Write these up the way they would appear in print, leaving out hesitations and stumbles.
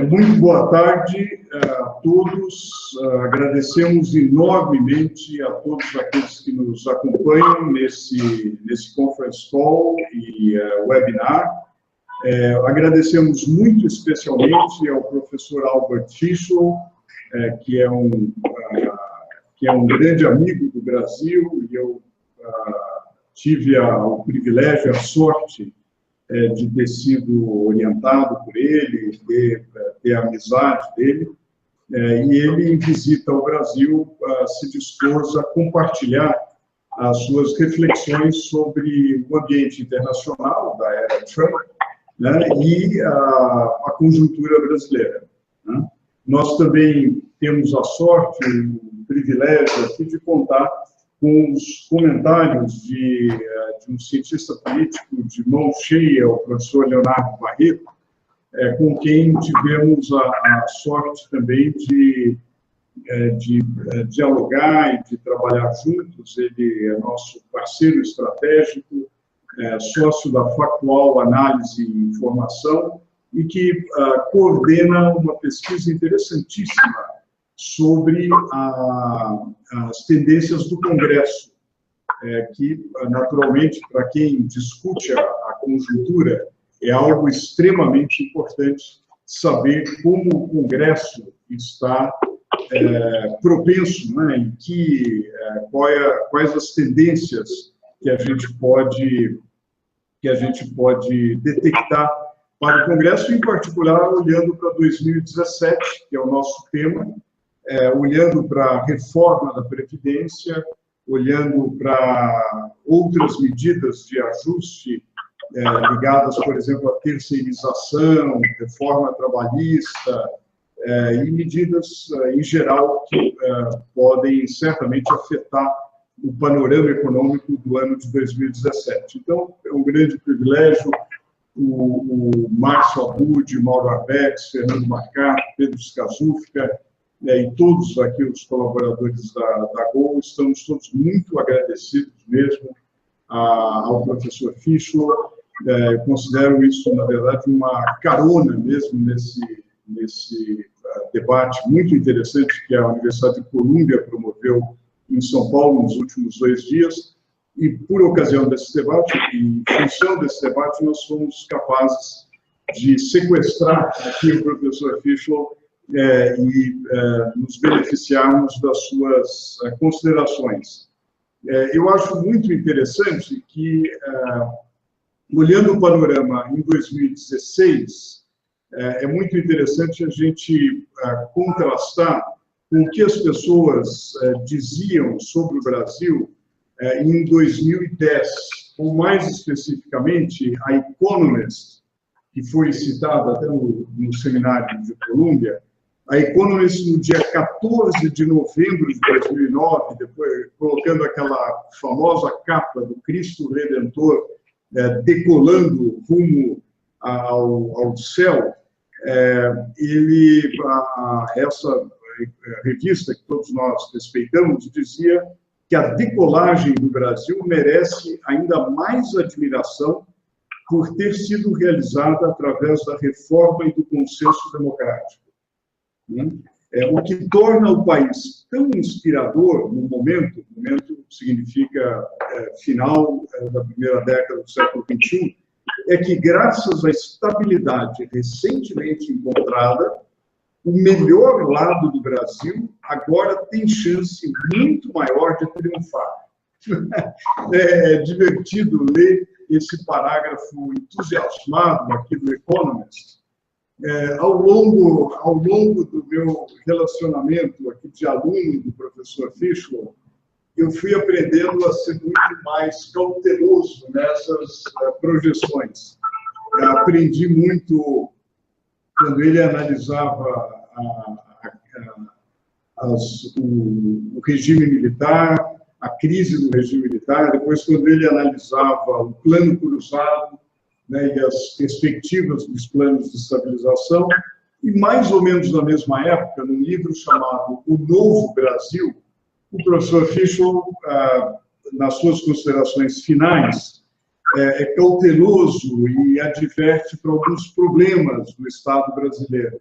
Muito boa tarde a todos. Agradecemos enormemente a todos aqueles que nos acompanham nesse conference call e webinar. Agradecemos muito especialmente ao professor Albert Fishlow, que é um grande amigo do Brasil, e eu tive o privilégio, a sorte de ter sido orientado por ele, ter a amizade dele, e ele, em visita ao Brasil, se dispôs a compartilhar as suas reflexões sobre o ambiente internacional da era Trump, né, e a conjuntura brasileira, né. Nós também temos a sorte, o privilégio aqui de contar com os comentários de um cientista político de mão cheia, o professor Leonardo Barreto, com quem tivemos a sorte também de dialogar e de trabalhar juntos. Ele é nosso parceiro estratégico, sócio da Factual Análise e Informação, e que coordena uma pesquisa interessantíssima sobre as tendências do Congresso, que, naturalmente, para quem discute a conjuntura, é algo extremamente importante saber como o Congresso está propenso, né, e quais as tendências que a gente pode detectar para o Congresso, em particular, olhando para 2017, que é o nosso tema, olhando para a reforma da Previdência, olhando para outras medidas de ajuste ligadas, por exemplo, à terceirização, reforma trabalhista, e medidas, em geral, que podem certamente afetar o panorama econômico do ano de 2017. Então, é um grande privilégio o Márcio Abud, Mauro Arbex, Fernando Marcato, Pedro Skazufka, e todos aqui os colaboradores da GO, estamos todos muito agradecidos mesmo ao professor Fishlow. Considero isso, na verdade, uma carona mesmo nesse debate muito interessante que a Universidade de Colômbia promoveu em São Paulo nos últimos 2 dias. E, por ocasião desse debate, em função desse debate, nós fomos capazes de sequestrar aqui o professor Fishlow e nos beneficiarmos das suas considerações. Eu acho muito interessante que, olhando o panorama em 2016, é muito interessante a gente contrastar com o que as pessoas diziam sobre o Brasil em 2010, ou mais especificamente, a Economist, que foi citada até no seminário de Colômbia, a Economist, no dia 14 de novembro de 2009, depois, colocando aquela famosa capa do Cristo Redentor decolando rumo ao céu, essa revista, que todos nós respeitamos, dizia que a decolagem do Brasil merece ainda mais admiração por ter sido realizada através da reforma e do consenso democrático. O que torna o país tão inspirador no momento significa final da primeira década do século XXI, é que, graças à estabilidade recentemente encontrada, o melhor lado do Brasil agora tem chance muito maior de triunfar. É divertido ler esse parágrafo entusiasmado aqui do Economist. Ao longo do meu relacionamento aqui de aluno do professor Fishlow, eu fui aprendendo a ser muito mais cauteloso nessas projeções. Eu aprendi muito quando ele analisava o regime militar, a crise do regime militar, depois quando ele analisava o plano cruzado, né, e as perspectivas dos planos de estabilização, e mais ou menos na mesma época, num livro chamado O Novo Brasil, o professor Fishlow, nas suas considerações finais, é cauteloso e adverte para alguns problemas do Estado brasileiro.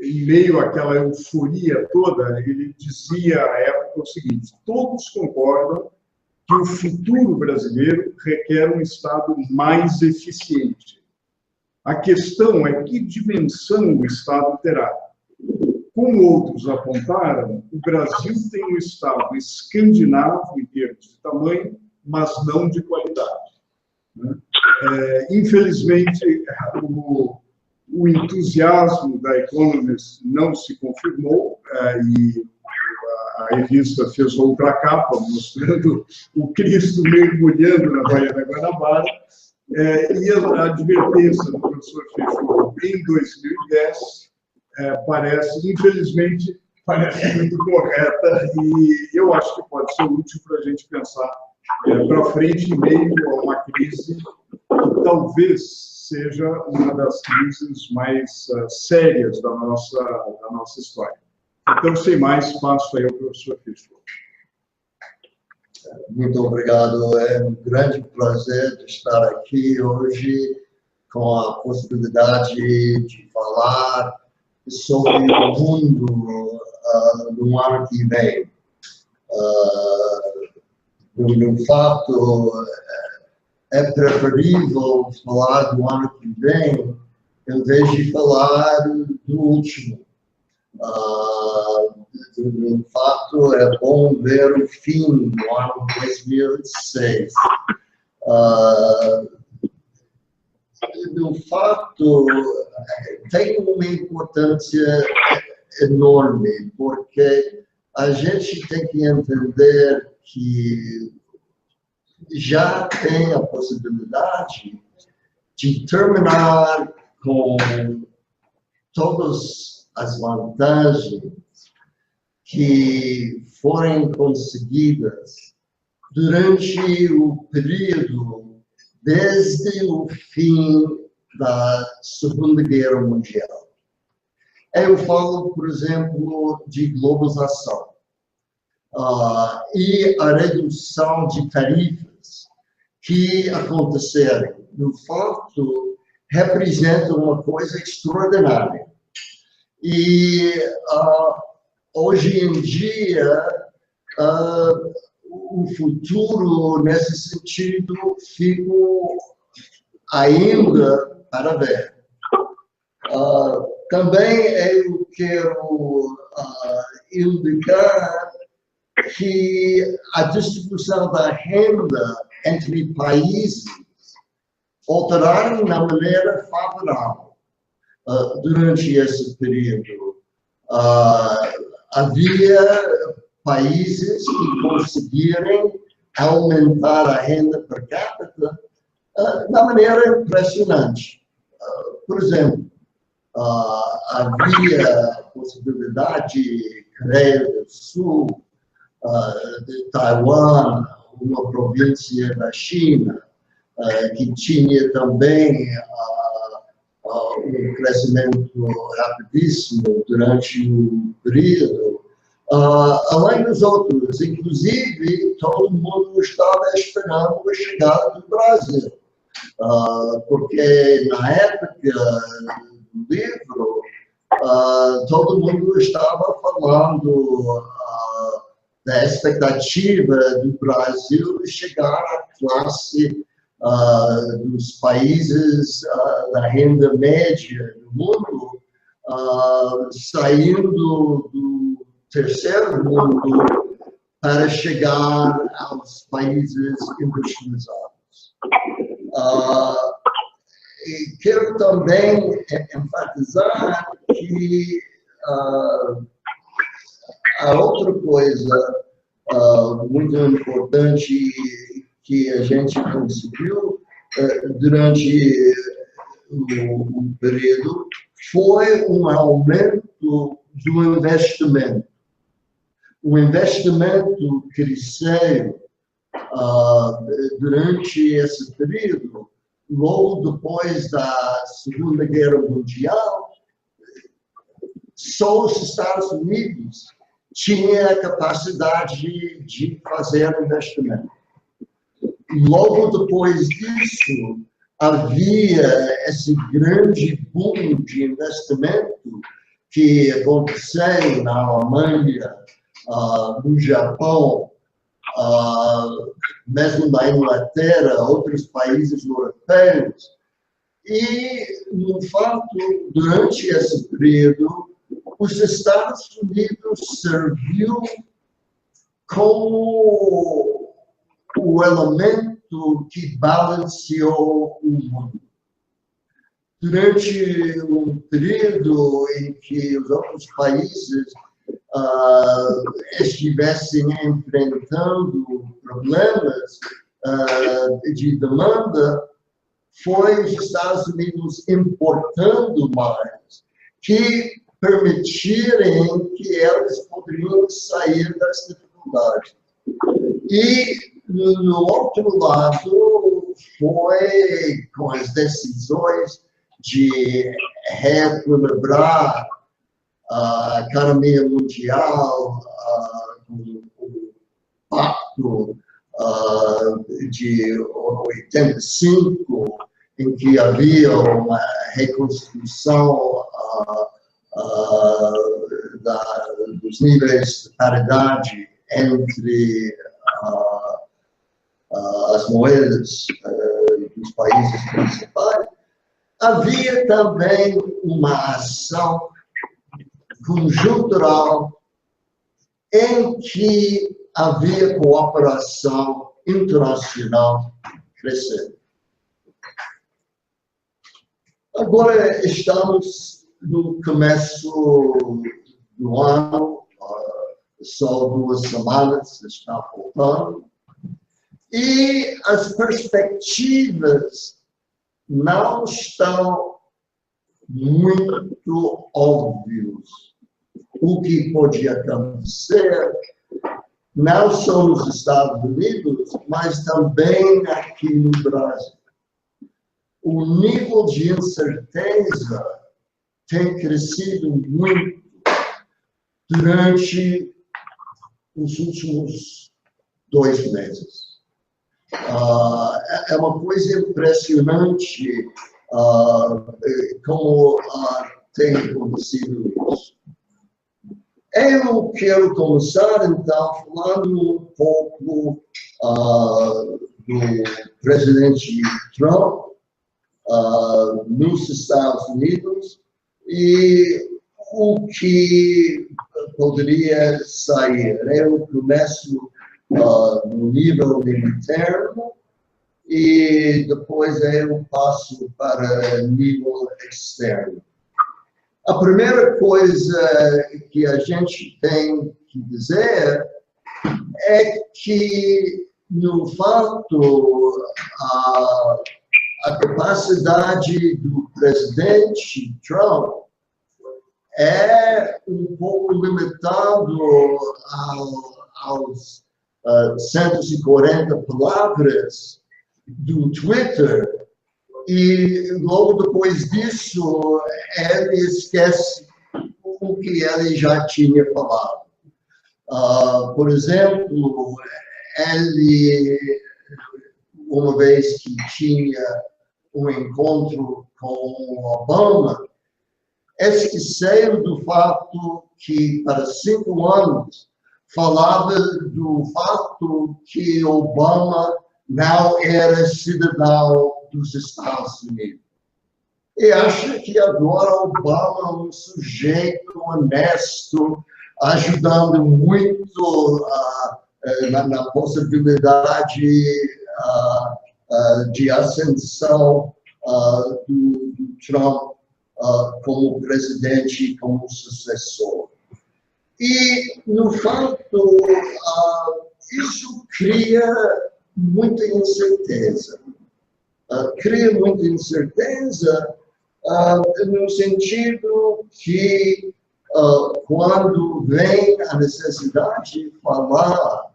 Em meio àquela euforia toda, ele dizia à época o seguinte: todos concordam que o futuro brasileiro requer um Estado mais eficiente. A questão é que dimensão o Estado terá. Como outros apontaram, o Brasil tem um Estado escandinavo em termos de tamanho, mas não de qualidade. Infelizmente, o entusiasmo da Economist não se confirmou, e a revista fez outra capa mostrando o Cristo mergulhando na Baía da Guanabara, e a advertência do professor Fishlow em 2010 infelizmente, parece muito correta, e eu acho que pode ser útil para a gente pensar para frente, em meio a uma crise que talvez seja uma das crises mais sérias da nossa história. Então, sem mais, passo aí ao professor Fishlow. Muito obrigado. É um grande prazer de estar aqui hoje com a possibilidade de falar sobre o mundo no ano que vem. No fato, é preferível falar do ano que vem em vez de falar do último. No fato, é bom ver o fim do ano 2006. No fato, tem uma importância enorme, porque a gente tem que entender que já tem a possibilidade de terminar com todas as vantagens que foram conseguidas durante o período desde o fim da Segunda Guerra Mundial. Eu falo, por exemplo, de globalização e a redução de tarifas que aconteceram. No fato, representa uma coisa extraordinária. E hoje em dia, o futuro, nesse sentido, fica ainda para ver. Também eu quero indicar que a distribuição da renda entre países alteraram na maneira favorável durante esse período. Havia países que conseguiram aumentar a renda per capita de maneira impressionante. Por exemplo, havia a possibilidade de Coreia do Sul, de Taiwan, uma província da China, que tinha também um crescimento rapidíssimo durante o período, além dos outros. Inclusive, todo mundo estava esperando a chegada do Brasil, porque na época do livro, todo mundo estava falando da expectativa do Brasil de chegar à classe dos países da renda média do mundo, saindo do terceiro mundo para chegar aos países industrializados. E quero também enfatizar que a outra coisa muito importante que a gente conseguiu durante o período foi um aumento do investimento. O investimento cresceu durante esse período, logo depois da Segunda Guerra Mundial. Só os Estados Unidos tinham a capacidade de fazer investimento. logo depois disso, havia esse grande boom de investimento que aconteceu na Alemanha, no Japão, mesmo na Inglaterra, outros países europeus. E, no fato, durante esse período, os Estados Unidos serviu como o elemento que balanceou o mundo. Durante um período em que os outros países estivessem enfrentando problemas de demanda, foi os Estados Unidos importando mais, que permitirem que eles poderiam sair das dificuldades. E, no outro lado, foi com as decisões de reequilibrar a economia mundial, o pacto de 85, em que havia uma reconstrução dos níveis de paridade entre as moedas dos países principais. Havia também uma ação conjuntural em que havia cooperação internacional crescendo. Agora estamos no começo do ano, só 2 semanas está faltando, e as perspectivas não estão muito óbvias. O que pode acontecer, não só nos Estados Unidos, mas também aqui no Brasil. O nível de incerteza tem crescido muito durante os últimos 2 meses. É uma coisa impressionante como tem acontecido isso. Eu quero começar, então, falando um pouco do presidente Trump nos Estados Unidos e o que poderia sair. Eu começo no nível interno e depois eu passo para nível externo. A primeira coisa que a gente tem que dizer é que, no fato, a capacidade do presidente Trump é um pouco limitado aos 140 palavras do Twitter, e logo depois disso ele esquece o que ele já tinha falado. Por exemplo, ele, uma vez que tinha um encontro com Obama, esqueceu do fato que, para 5 anos, falava do fato que Obama não era cidadão dos Estados Unidos. E acha que agora Obama é um sujeito honesto, ajudando muito na possibilidade de ascensão do Trump como presidente, como sucessor. E, no fato, isso cria muita incerteza. Cria muita incerteza no sentido que, quando vem a necessidade de falar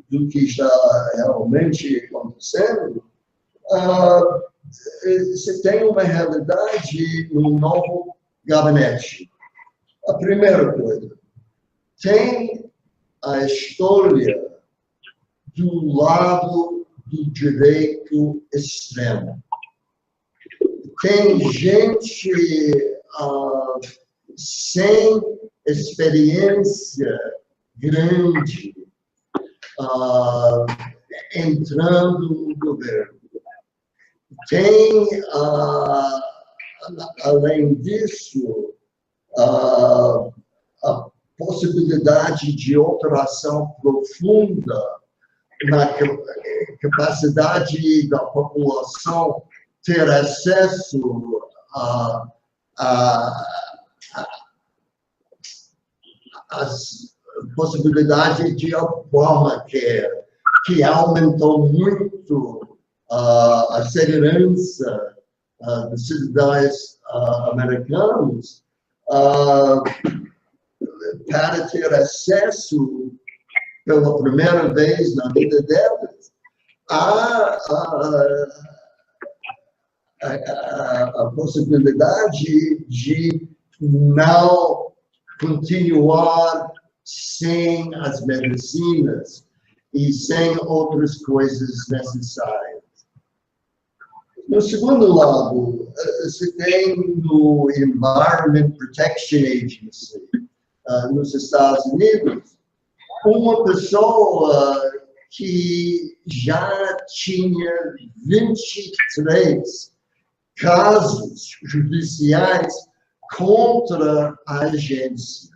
do que está realmente acontecendo, você tem uma realidade no novo gabinete. A primeira coisa, tem a escolha do lado do direito extremo. Tem gente sem experiência grande entrando no governo. Tem, além disso, a possibilidade de alteração profunda na capacidade da população ter acesso às possibilidades de Obamacare, que aumentou muito a segurança dos cidadãos americanos para ter acesso, pela primeira vez na vida deles, a possibilidade de não continuar sem as medicinas e sem outras coisas necessárias. No segundo lado, você tem no Environment Protection Agency, nos Estados Unidos, uma pessoa que já tinha 23 casos judiciais contra a agência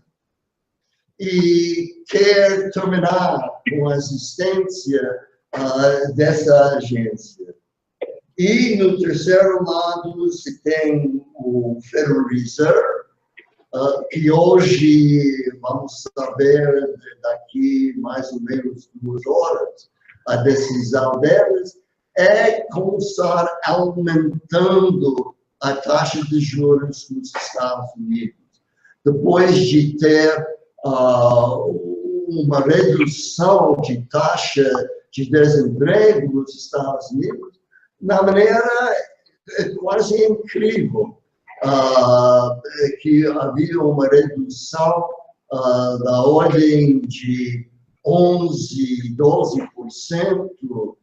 e quer terminar com a existência dessa agência. E no terceiro lado você tem o Federal Reserve, que hoje, vamos saber daqui mais ou menos 2 horas, a decisão deles é começar aumentando a taxa de juros nos Estados Unidos. Depois de ter uma redução de taxa de desemprego nos Estados Unidos, na maneira quase incrível, que havia uma redução da ordem de 11%, 12%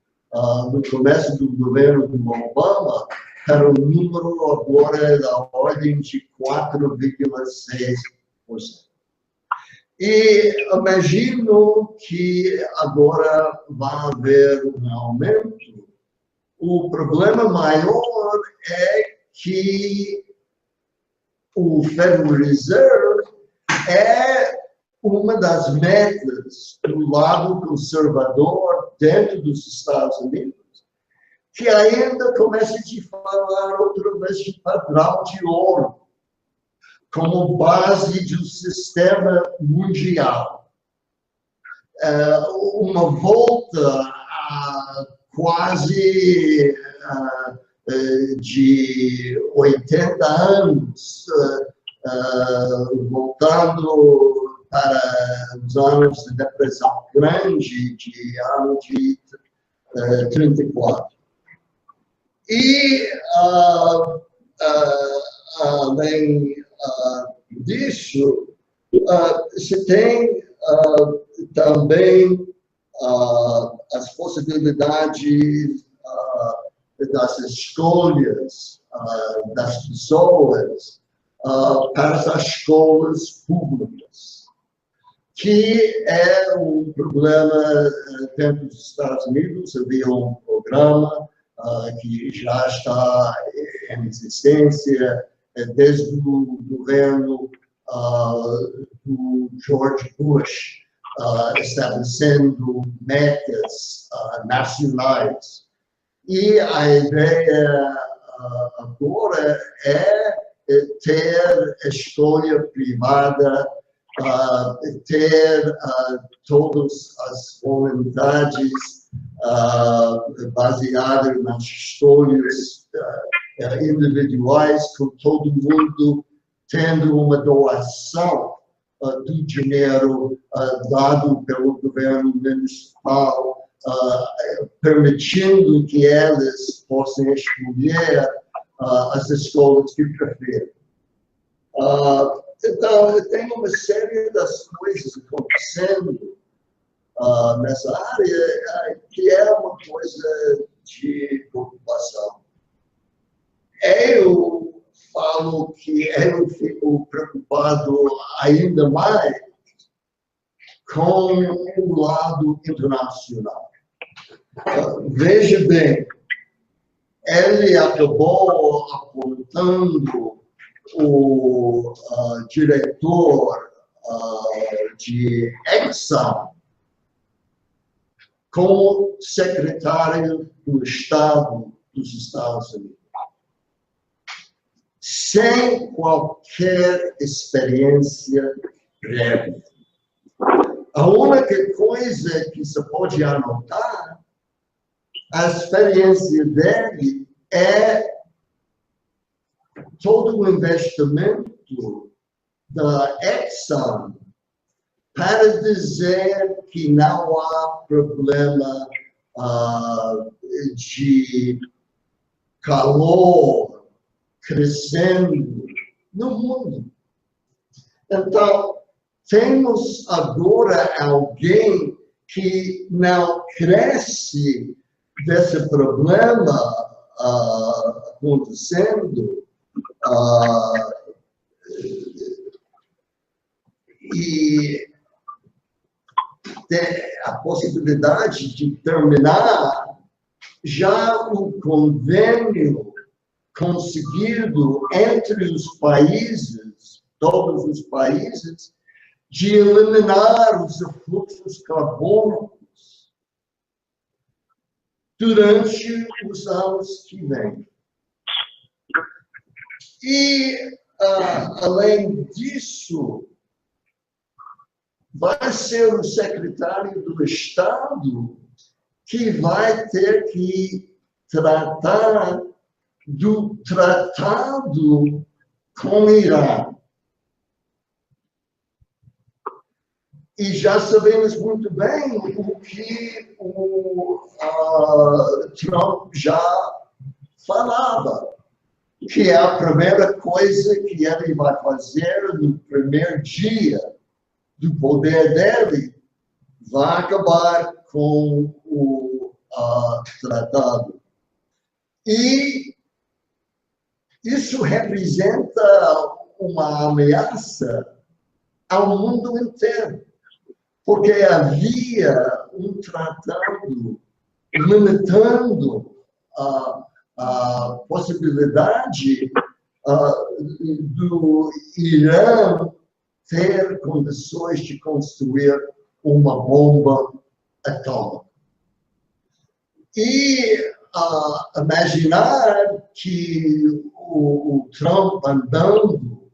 no começo do governo do Obama, para o número agora da ordem de 4,6%. E imagino que agora vai haver um aumento. O problema maior é que o Federal Reserve é uma das metas do lado conservador dentro dos Estados Unidos, que ainda começa a falar outra vez de padrão de ouro, como base do sistema mundial. Uma volta a quase de 80 anos, voltando para os anos de depressão grande, de ano de 34. E, além disso, você tem também as possibilidades das escolhas das pessoas para as escolas públicas, que é um problema dentro dos Estados Unidos. Havia um programa que já está em existência desde o governo do George Bush, estabelecendo metas nacionais. E a ideia agora é ter escolha privada, ter todas as voluntades baseadas nas escolhas individuais, com todo mundo tendo uma doação do dinheiro dado pelo governo municipal, permitindo que elas possam escolher as escolas que preferem. Então, tem uma série das coisas acontecendo nessa área, que é uma coisa de preocupação. Eu falo que eu fico preocupado ainda mais com o lado internacional. Veja bem, ele acabou apontando o diretor de ECONOMIA como secretário do Estado dos Estados Unidos, sem qualquer experiência prévia. A única coisa que se pode anotar, a experiência dele é todo o investimento da Exxon para dizer que não há problema de calor crescendo no mundo. Então, temos agora alguém que não cresce desse problema acontecendo e a possibilidade de terminar já o convênio conseguido entre os países, todos os países, de eliminar os fluxos carbônicos durante os anos que vêm. E, além disso, vai ser o secretário do Estado que vai ter que tratar do tratado com o Irã. E já sabemos muito bem o que o Trump já falava, que é a primeira coisa que ele vai fazer no primeiro dia do poder dele, vai acabar com o tratado. E isso representa uma ameaça ao mundo inteiro, porque havia um tratado limitando a possibilidade do Irã ter condições de construir uma bomba atômica. E imaginar que o Trump andando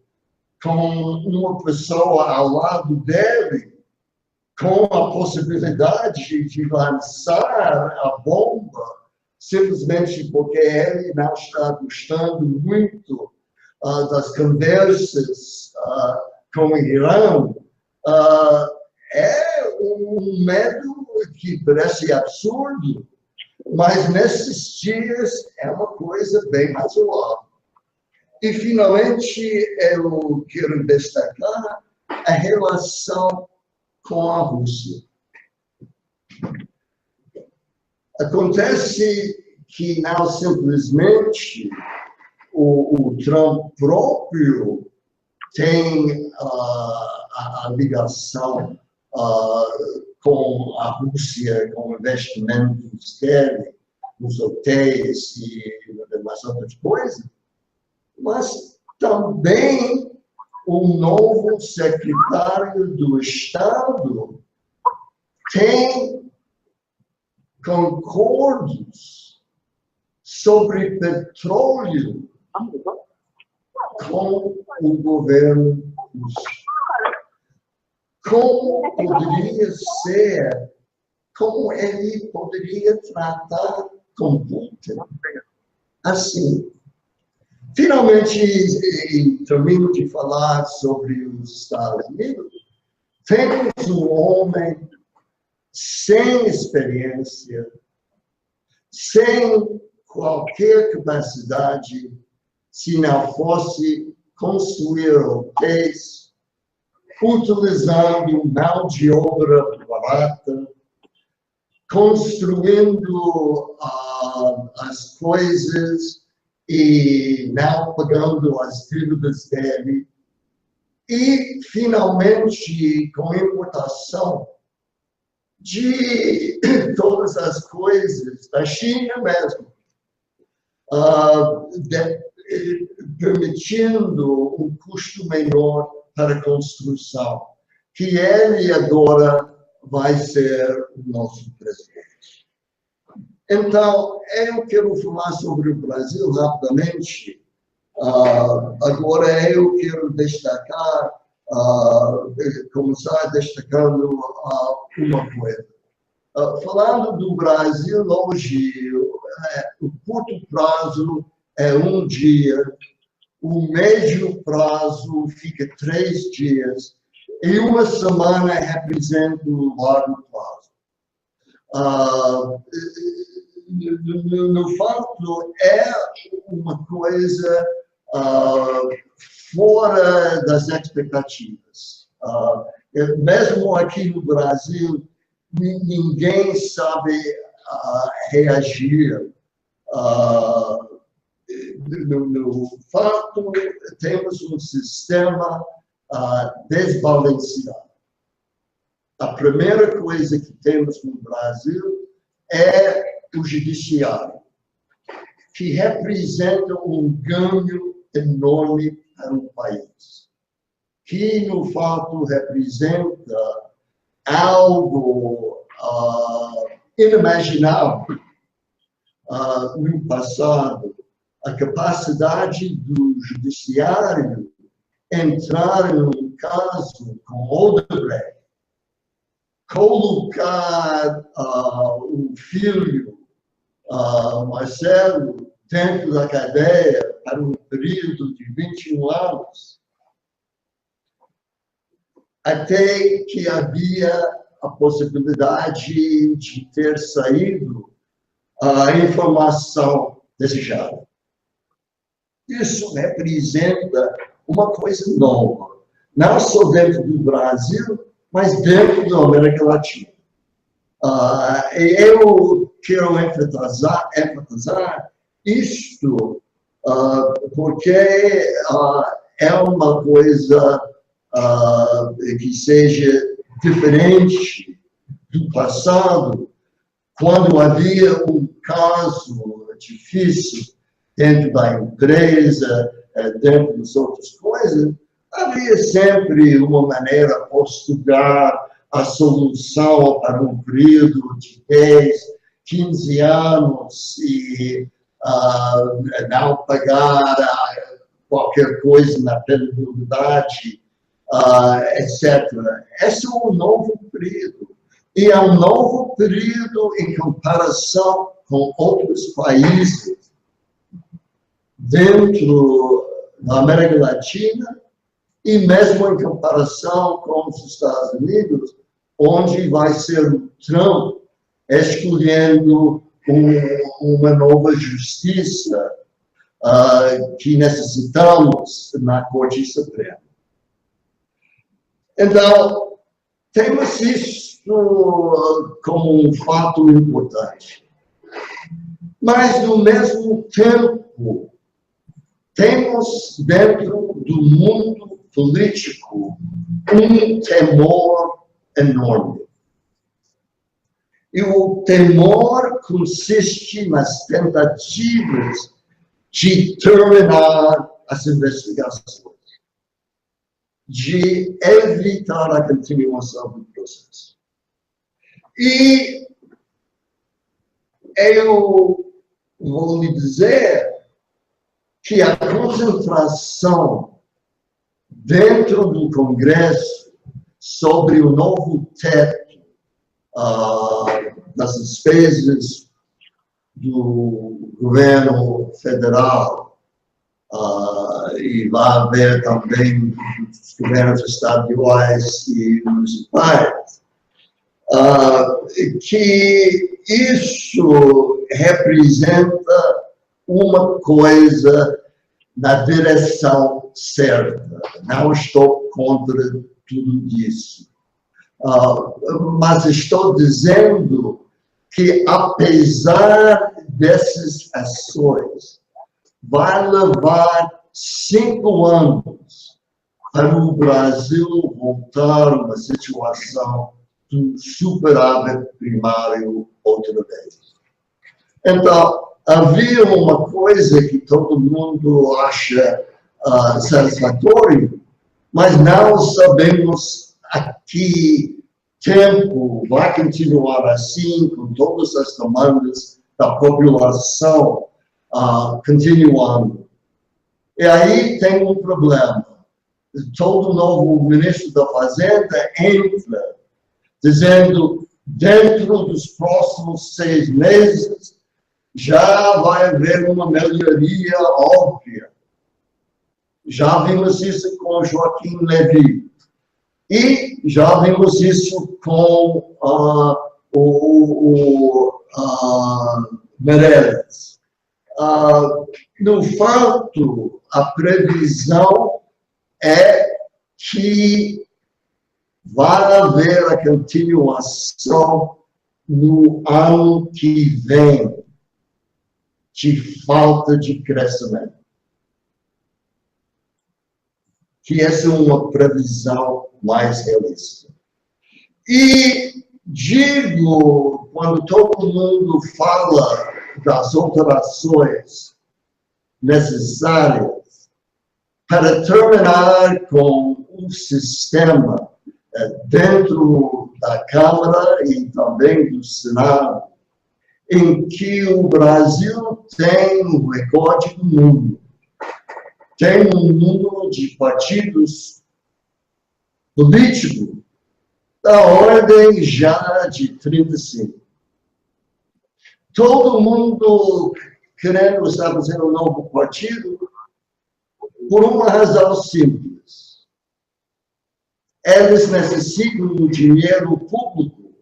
com uma pessoa ao lado dele, com a possibilidade de lançar a bomba, simplesmente porque ele não está gostando muito das conversas com o Irã, é um medo que parece absurdo, mas nesses dias é uma coisa bem razoável. E, finalmente, eu quero destacar a relação com a Rússia. Acontece que não simplesmente o Trump próprio tem a ligação com a Rússia, com investimentos dele, nos hotéis e demais outras coisas, mas também o novo secretário do Estado tem concordos sobre petróleo com o governo russo. Como poderia ser, como ele poderia tratar com Putin assim? Finalmente, termino de falar sobre os Estados Unidos. Temos um homem sem experiência, sem qualquer capacidade, se não fosse construir hotéis, utilizando mão de obra barata, construindo as coisas e não pagando as dívidas dele. E, finalmente, com a importação de todas as coisas da China mesmo, permitindo um custo menor para a construção, que ele agora vai ser o nosso presidente. Então, eu quero falar sobre o Brasil rapidamente. Agora eu quero destacar, começar destacando uma coisa. Falando do Brasil hoje, o curto prazo é um dia, o médio prazo fica 3 dias, e uma semana representa o longo prazo. No fato, é uma coisa fora das expectativas. Mesmo aqui no Brasil, ninguém sabe reagir. No fato, temos um sistema desbalanceado. A primeira coisa que temos no Brasil é o judiciário, que representa um ganho enorme para o país, que, no fato, representa algo inimaginável no passado, a capacidade do judiciário entrar num caso com Oliveira, colocar o filho, Marcelo, dentro da cadeia para um período de 21 anos, até que havia a possibilidade de ter saído a informação desejada. Isso representa uma coisa nova, não só dentro do Brasil, mas dentro da América Latina. Eu quero enfatizar isto porque é uma coisa que seja diferente do passado, quando havia um caso difícil dentro da empresa, dentro das outras coisas, havia sempre uma maneira de postular a solução para um período de 10, 15 anos e não pagar qualquer coisa na penalidade, etc. Esse é um novo período. E é um novo período em comparação com outros países dentro da América Latina e mesmo em comparação com os Estados Unidos, onde vai ser o Trump escolhendo uma nova justiça que necessitamos na Corte Suprema. Então, temos isso como um fato importante. Mas, no mesmo tempo, temos dentro do mundo político um temor enorme. E o temor consiste nas tentativas de terminar as investigações, de evitar a continuação do processo. E eu vou lhe dizer que a concentração dentro do Congresso sobre o novo teto das despesas do governo federal e vai haver também os governos estaduais e municipais, que isso representa uma coisa na direção certa. Não estou contra tudo isso. Mas estou dizendo que, apesar dessas ações, vai levar 5 anos para o Brasil voltar a uma situação do superávit primário outra vez. Então, havia uma coisa que todo mundo acha satisfatório, mas não sabemos a que tempo vai continuar assim, com todas as demandas da população continuando. E aí tem um problema. Todo novo ministro da Fazenda entra dizendo, dentro dos próximos 6 meses, já vai haver uma melhoria óbvia. Já vimos isso com Joaquim Levy. E já vimos isso com Meirelles. No fato, a previsão é que vai haver a continuação no ano que vem de falta de crescimento. Que essa é uma previsão mais realista. E digo, quando todo mundo fala das alterações necessárias para terminar com um sistema dentro da Câmara e também do Senado, em que o Brasil tem um recorde no mundo. Tem um número de partidos políticos da ordem já de 35. Todo mundo querendo fazer um novo partido por uma razão simples. Eles necessitam do dinheiro público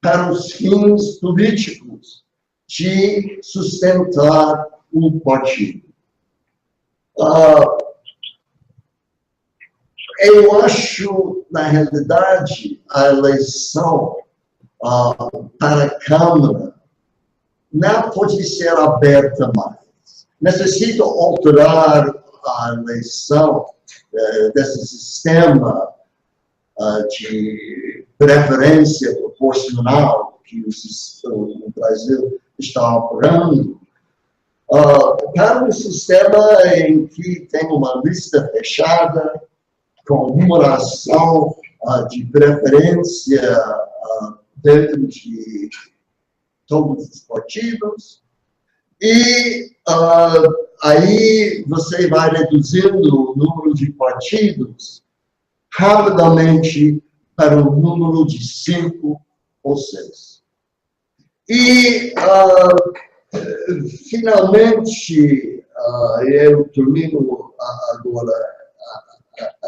para os fins políticos de sustentar o partido. Eu acho, na realidade, a eleição para a Câmara não pode ser aberta mais. Necessita alterar a eleição desse sistema de preferência proporcional que o Brasil está operando para um sistema em que tem uma lista fechada com numeração de preferência dentro de todos os partidos, e aí você vai reduzindo o número de partidos rapidamente para o número de 5 ou 6. E, finalmente, eu termino agora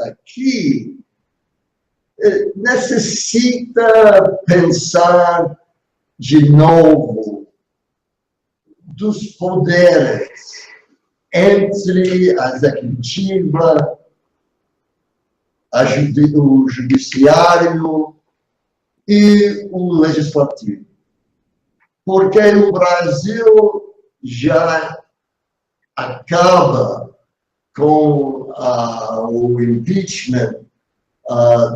aqui, necessita pensar de novo dos poderes entre a executiva, o judiciário e o legislativo. Porque o Brasil já acaba com o impeachment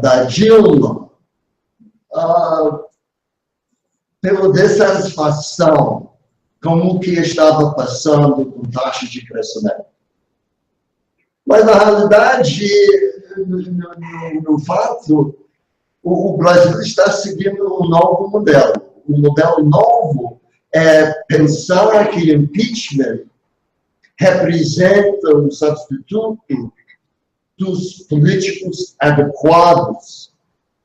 da Dilma pela dissatisfação com o que estava passando com taxa de crescimento. Mas, na realidade, no fato, o Brasil está seguindo um novo modelo. O modelo novo é pensar que impeachment representa um substituto dos políticos adequados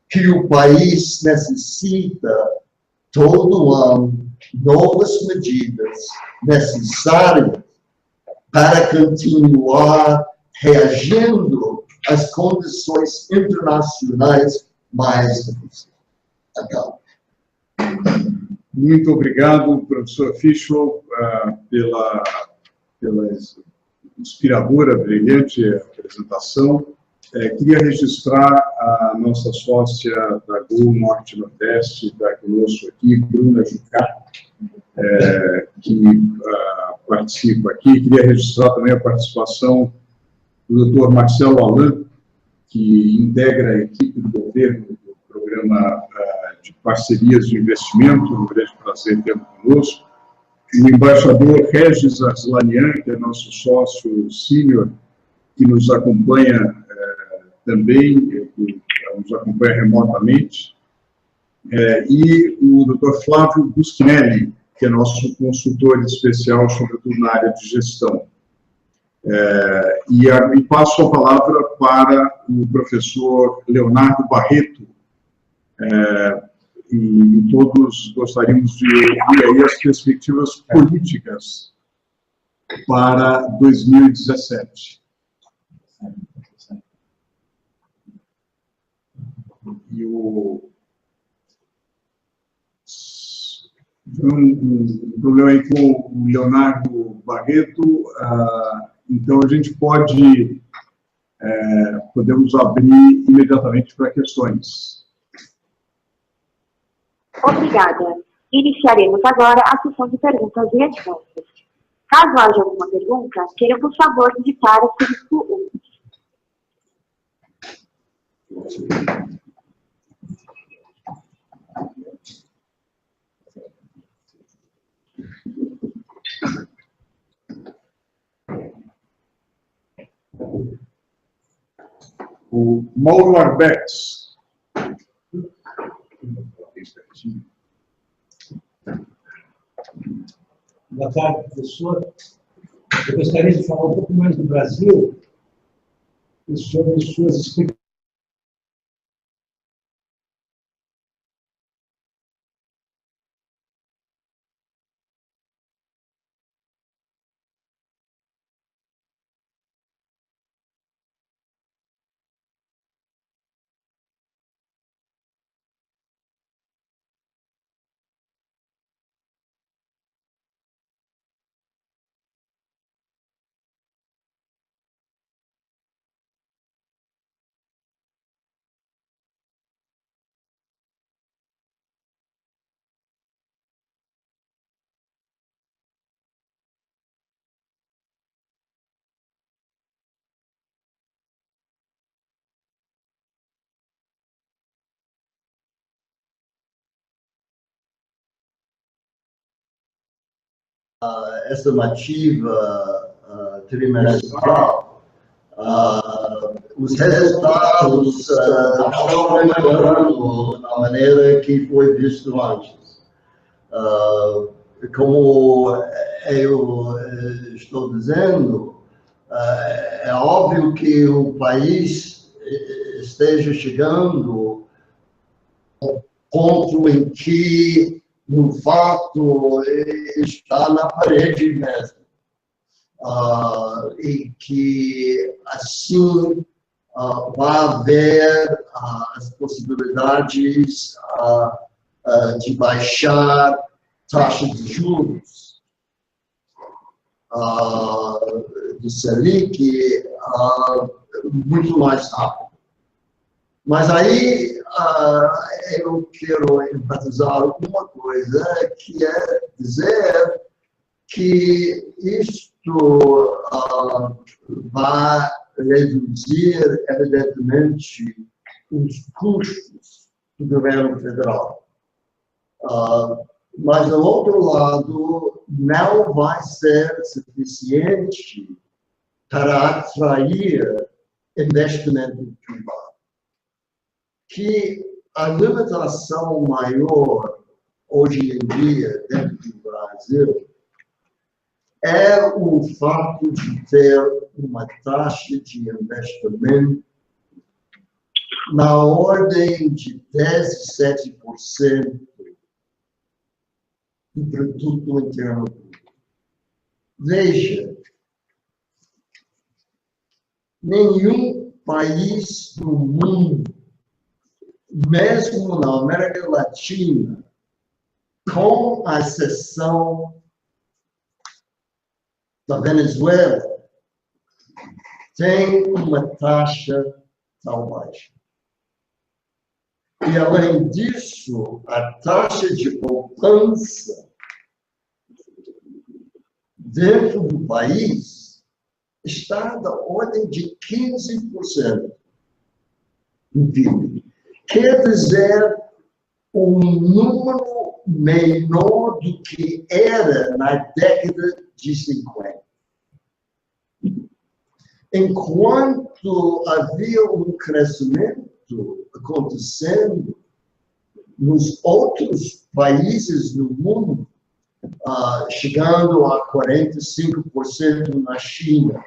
que o país necessita todo ano, novas medidas necessárias para continuar reagindo às condições internacionais mais difíceis. Acabou. Muito obrigado, professor Fishlow, pela inspiradora, brilhante apresentação. Queria registrar a nossa sócia da GO Norte Nordeste, está conosco aqui, Bruna Jucá, que participa aqui. Queria registrar também a participação do Dr. Marcelo Alain, que integra a equipe do governo do programa de parcerias de investimento, um grande prazer tê-lo conosco. O embaixador Regis Arslanian, que é nosso sócio sênior, que nos acompanha também, que nos acompanha remotamente, e o Dr. Flávio Buschinelli, que é nosso consultor especial, sobretudo na área de gestão. E passo a palavra para o professor Leonardo Barreto, e todos gostaríamos de ouvir aí as perspectivas políticas para 2017. E o problema aí com o Leonardo Barreto, então a gente podemos abrir imediatamente para questões. Obrigada. Iniciaremos agora a sessão de perguntas e respostas. Caso haja alguma pergunta, queira, por favor, digitar o asterisco 1. O Mauro Arbex. Boa tarde, professor. Eu gostaria de falar um pouco mais do Brasil e sobre suas expectativas. Estimativa trimestral, os resultados estão melhorando da maneira que foi visto antes. Como eu estou dizendo, é óbvio que o país esteja chegando ao ponto em que, no fato, está na parede mesmo. E que, assim, vai haver as possibilidades de baixar taxas de juros, de Selic, muito mais rápido. Mas aí eu quero enfatizar alguma coisa, que é dizer que isto vai reduzir, evidentemente, os custos do governo federal. Mas, do outro lado, não vai ser suficiente para atrair investimento privado. Que a limitação maior, hoje em dia, dentro do Brasil, é o fato de ter uma taxa de investimento na ordem de 17% do produto interno bruto. Veja, nenhum país do mundo, mesmo na América Latina, com a exceção da Venezuela, tem uma taxa tão baixa. E, além disso, a taxa de poupança dentro do país está da ordem de 15% do PIB. Quer dizer, um número menor do que era na década de 50. Enquanto havia um crescimento acontecendo nos outros países do mundo, chegando a 45% na China,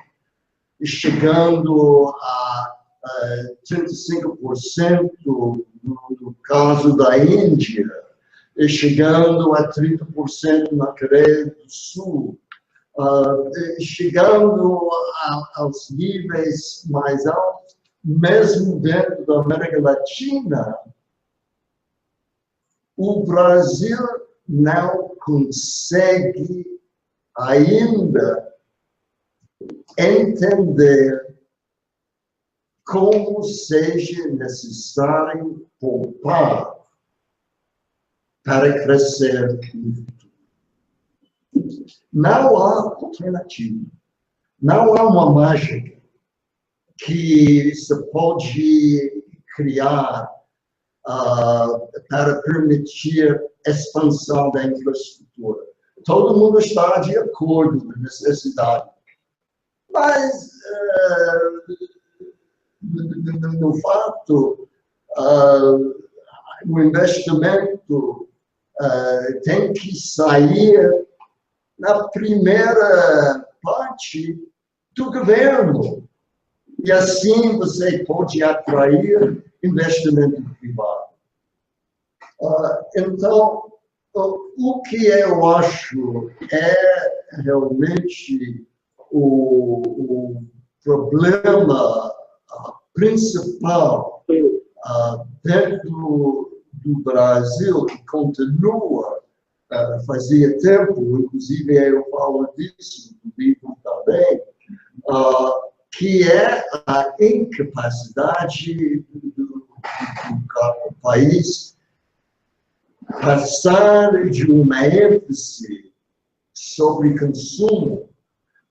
e chegando a 35% no caso da Índia, e chegando a 30% na Coreia do Sul, chegando aos níveis mais altos, mesmo dentro da América Latina, o Brasil não consegue ainda entender como seja necessário poupar para crescer no futuro. Não há alternativa. Não há uma mágica que se pode criar para permitir a expansão da infraestrutura. Todo mundo está de acordo com a necessidade. Mas, no fato, o investimento tem que sair na primeira parte do governo. E assim você pode atrair investimento privado. Então, o que eu acho é realmente o problema principal dentro do Brasil, que continua, fazia tempo, inclusive eu falo disso no livro também, que é a incapacidade do país passar de uma ênfase sobre consumo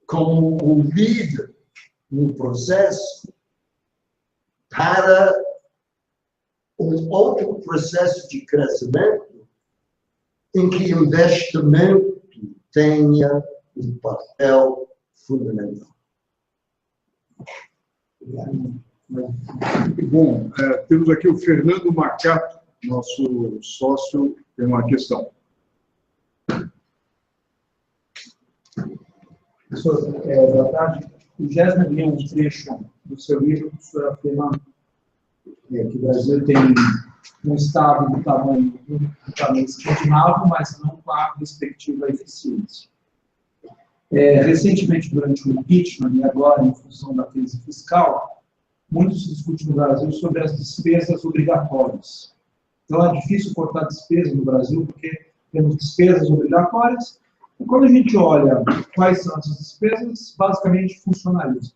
como um líder no processo para um outro processo de crescimento em que o investimento tenha um papel fundamental. Bom, temos aqui o Fernando Macato, nosso sócio, tem uma questão. Professor, boa tarde. O Gesner leu um trecho do seu livro, o senhor afirma que o Brasil tem um Estado do tamanho escandinavo, mas não com a respectiva eficiência. Recentemente, durante o impeachment, e agora em função da crise fiscal, muito se discute no Brasil sobre as despesas obrigatórias. Então, é difícil cortar despesas no Brasil, porque temos despesas obrigatórias, e quando a gente olha quais são essas despesas, basicamente funcionalismo.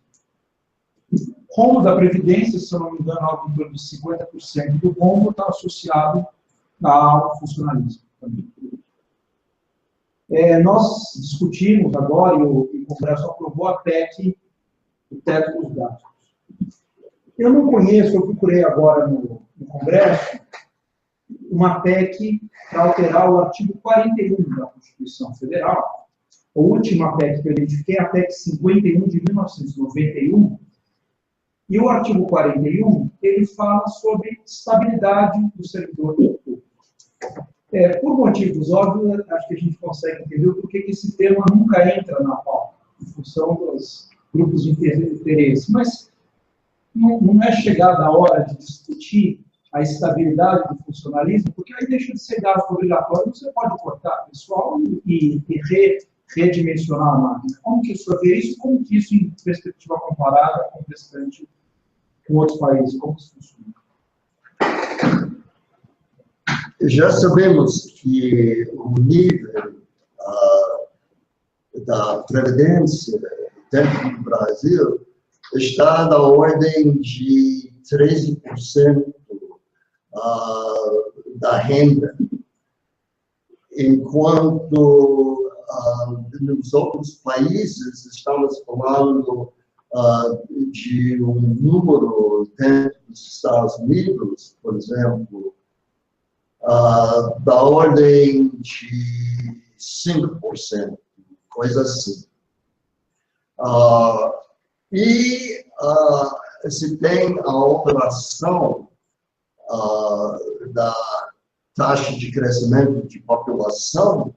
O rombo da Previdência, se eu não me engano, algo em torno de 50% do rombo está associado ao funcionalismo também. Nós discutimos agora, e o Congresso aprovou a PEC, o teto dos gastos. Eu não conheço, eu procurei agora no Congresso, uma PEC para alterar o artigo 41 da Constituição Federal. A última PEC que eu identifiquei é a PEC 51 de 1991. E o artigo 41, ele fala sobre estabilidade do servidor público. Por motivos óbvios, acho que a gente consegue entender por que esse tema nunca entra na pauta, em função dos grupos de interesse. Mas não é chegada a hora de discutir a estabilidade do funcionalismo, porque aí deixa de ser gasto obrigatório, você pode cortar pessoal e redimensionar a máquina. Como que o senhor vê isso? Como que isso, em perspectiva comparada com o restante, com outros países, como isso funciona? Já sabemos que o nível da previdência dentro do Brasil está da ordem de 13% da renda, enquanto nos outros países estamos falando de um número dentro dos Estados Unidos, por exemplo, da ordem de 5%, coisa assim. E se tem a alteração da taxa de crescimento de população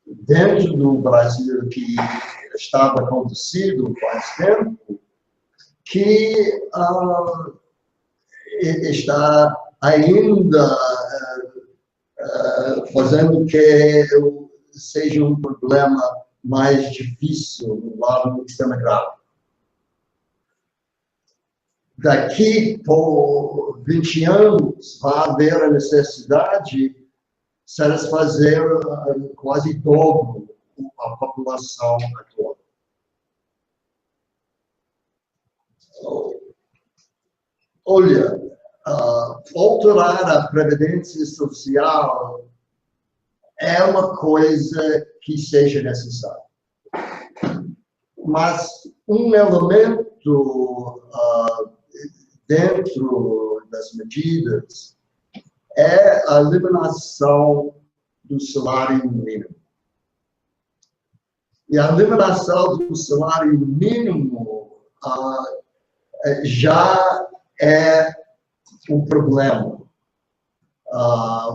dentro do Brasil, que estava acontecendo faz tempo, que está ainda fazendo que seja um problema mais difícil no lado do sistema gráfico. Daqui por 20 anos, vai haver a necessidade de satisfazer quase dobro a população atual. Olha, alterar a previdência social é uma coisa que seja necessária. Mas um elemento dentro das medidas é a eliminação do salário mínimo. E a eliminação do salário mínimo já é um problema.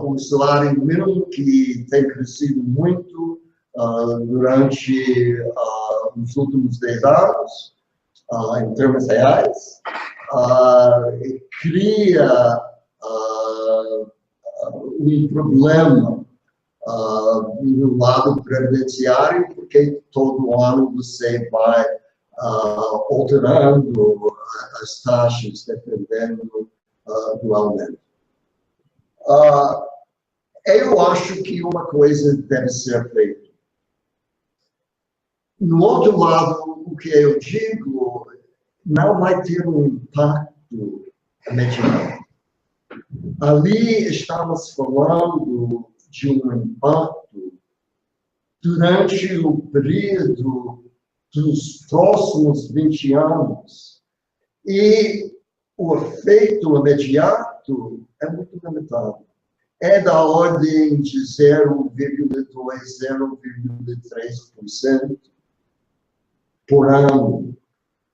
O salário mínimo que tem crescido muito durante os últimos 10 anos, em termos reais, cria um problema no lado previdenciário, porque todo ano você vai alterando as taxas dependendo do aumento. Eu acho que uma coisa deve ser feita. No outro lado, o que eu digo não vai ter um impacto imediato. Ali estamos falando de um impacto durante o período dos próximos 20 anos. E o efeito imediato é muito limitado. É da ordem de 0,2%, 0,3% por ano,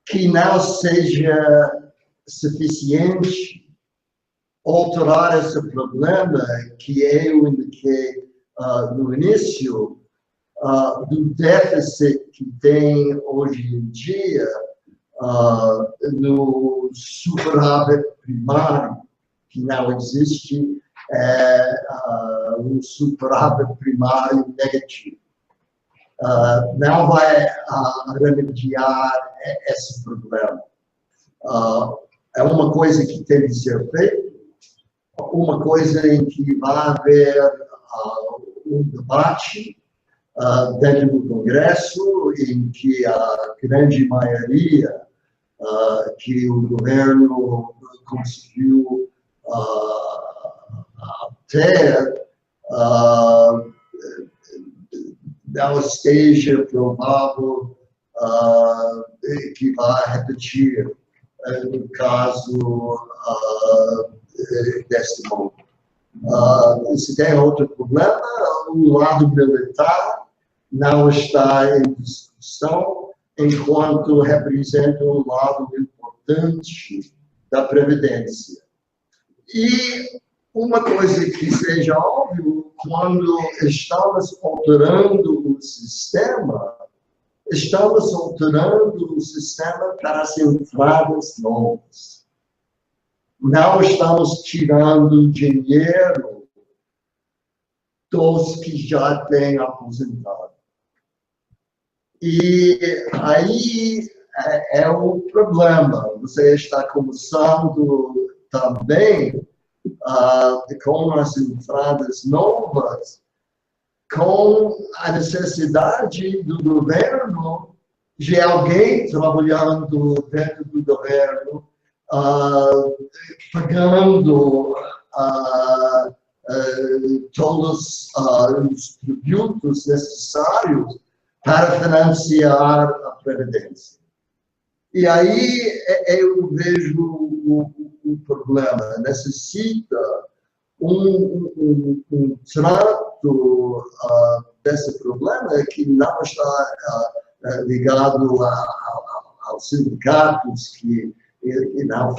que não seja suficiente alterar esse problema que eu indiquei no início, do déficit que tem hoje em dia no superávit primário, que não existe, um superávit primário negativo. Não vai remediar esse problema. É uma coisa que tem de ser feita, uma coisa em que vai haver um debate dentro do Congresso, em que a grande maioria que o governo conseguiu ter não esteja provável que vai repetir no caso deste mundo. Se tem outro problema, o lado militar não está em discussão, enquanto representa um lado importante da Previdência. E uma coisa que seja óbvio, quando estamos alterando o sistema, estamos alterando o sistema para as entradas novas. Não estamos tirando dinheiro dos que já têm aposentado. E aí é um problema. Você está começando também com as entradas novas, com a necessidade do governo, de alguém trabalhando dentro do governo, pagando todos os tributos necessários para financiar a Previdência. E aí eu vejo o problema. Necessita um trato desse problema que não está ligado aos sindicatos que não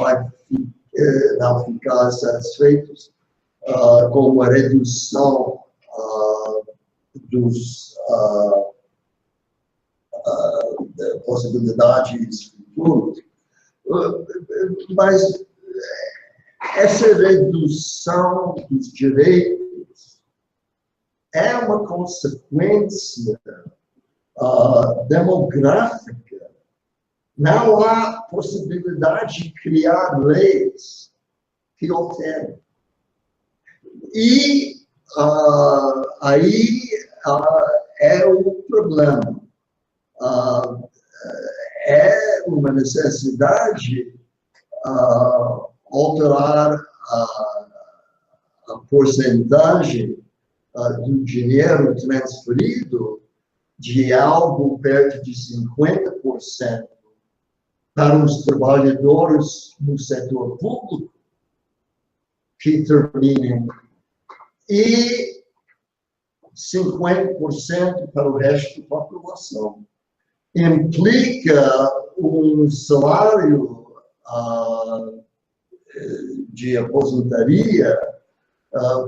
ficar satisfeitos com a redução dos possibilidades futuras. Mas essa redução dos direitos é uma consequência demográfica. Não há possibilidade de criar leis que oferem. E aí é o problema. É uma necessidade alterar a porcentagem do dinheiro transferido de algo perto de 50% para os trabalhadores no setor público que terminem e 50% para o resto da população. Implica um salário de aposentadoria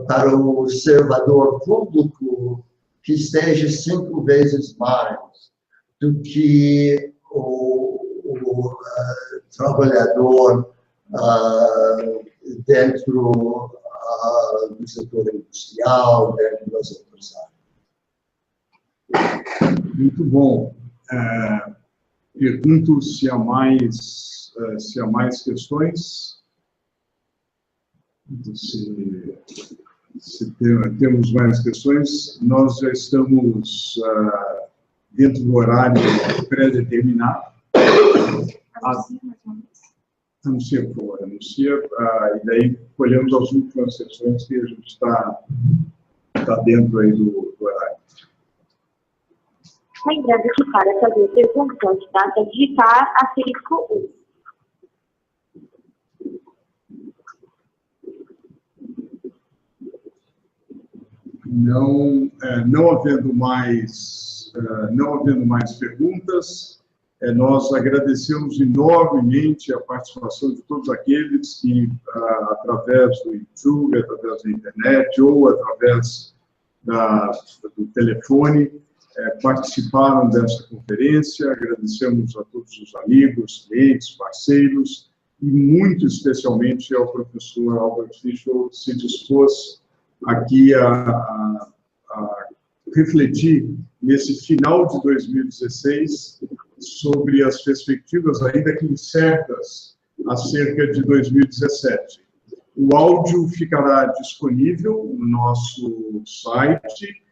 para o servidor público que esteja 5 vezes mais do que o trabalhador dentro do setor industrial, dentro das outras áreas. Muito bom. Pergunto se há mais questões. Se temos mais questões, nós já estamos dentro do horário pré-determinado. Anuncia, por favor, anuncia, e daí colhemos as últimas sessões que a gente está dentro aí do horário. Lembrando que para fazer perguntas, basta digitar asterisco 1. Não havendo mais perguntas, nós agradecemos enormemente a participação de todos aqueles que, através do YouTube, através da internet ou através do telefone, participaram dessa conferência. Agradecemos a todos os amigos, clientes, parceiros e muito especialmente ao professor Albert Fishlow, que se dispôs aqui a refletir nesse final de 2016 sobre as perspectivas ainda que incertas acerca de 2017. O áudio ficará disponível no nosso site.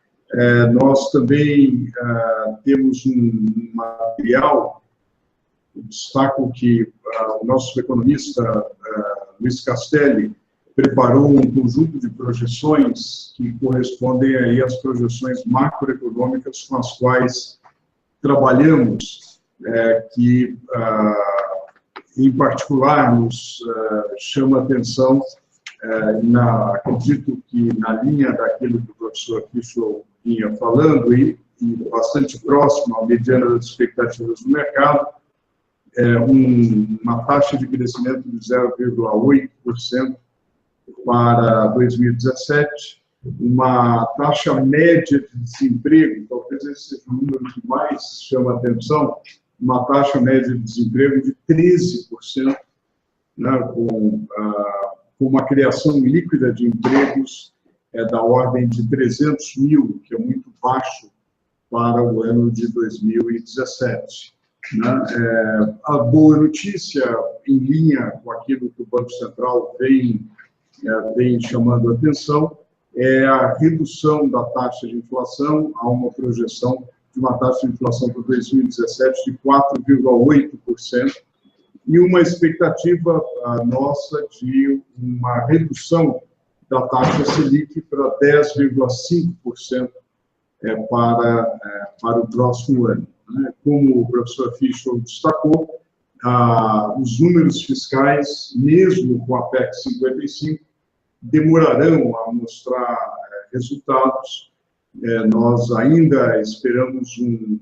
Nós também temos um material, destaco que o nosso economista Luiz Castelli preparou um conjunto de projeções que correspondem aí às projeções macroeconômicas com as quais trabalhamos, que, em particular, nos chama a atenção, acredito que na linha daquilo que o professor Fishlow vinha falando, e bastante próximo à mediana das expectativas do mercado, uma taxa de crescimento de 0,8% para 2017, uma taxa média de desemprego, talvez esse seja o número que mais chama a atenção, uma taxa média de desemprego de 13%, né, com uma criação líquida de empregos da ordem de 300 mil, que é muito baixo para o ano de 2017. Né? A boa notícia, em linha com aquilo que o Banco Central vem chamando a atenção, é a redução da taxa de inflação. Há uma projeção de uma taxa de inflação para 2017 de 4,8%, e uma expectativa nossa de uma redução da taxa Selic para 10,5% para o próximo ano. Como o professor Fishlow destacou, os números fiscais, mesmo com a PEC 55, demorarão a mostrar resultados. Nós ainda esperamos um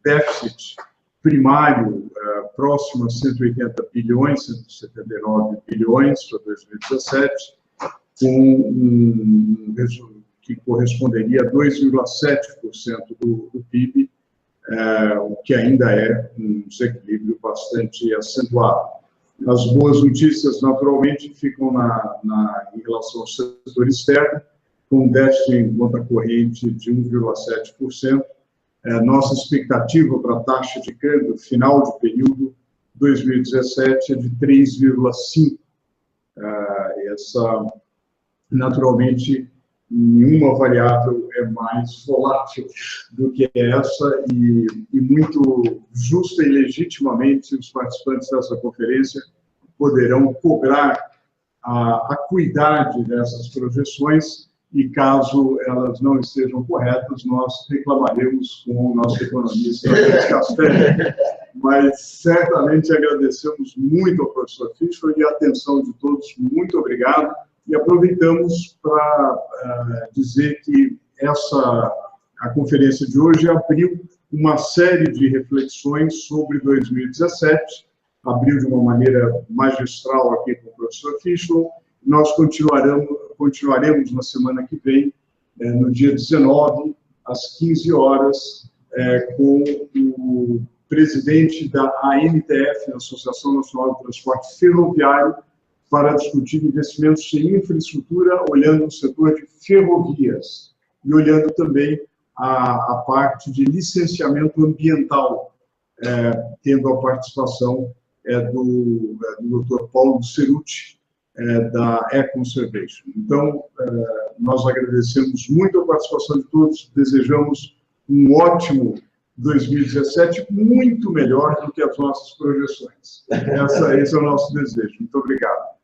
déficit primário próximo a 180 bilhões, 179 bilhões para 2017, que corresponderia a 2,7% do PIB, o que ainda é um desequilíbrio bastante acentuado. As boas notícias, naturalmente, ficam em relação ao setor externo, com um déficit em conta corrente de 1,7%. Nossa expectativa para a taxa de câmbio final de período 2017 é de 3,5%. Essa, naturalmente, nenhuma variável é mais volátil do que essa, e muito justa e legitimamente os participantes dessa conferência poderão cobrar a acuidade dessas projeções, e caso elas não estejam corretas, nós reclamaremos com o nosso economista Castanho. Mas certamente agradecemos muito ao professor Fishlow e a atenção de todos. Muito obrigado. E aproveitamos para dizer que a conferência de hoje abriu uma série de reflexões sobre 2017, abriu de uma maneira magistral aqui com o professor Fishlow. Nós continuaremos na semana que vem, no dia 19, às 15 horas, com o presidente da ANTF, Associação Nacional de Transporte Ferroviário, para discutir investimentos em infraestrutura, olhando o setor de ferrovias e olhando também a parte de licenciamento ambiental, tendo a participação do Dr. Paulo Ceruti, da E-Conservation. Então, nós agradecemos muito a participação de todos, desejamos um ótimo 2017, muito melhor do que as nossas projeções. Esse é o nosso desejo. Muito obrigado.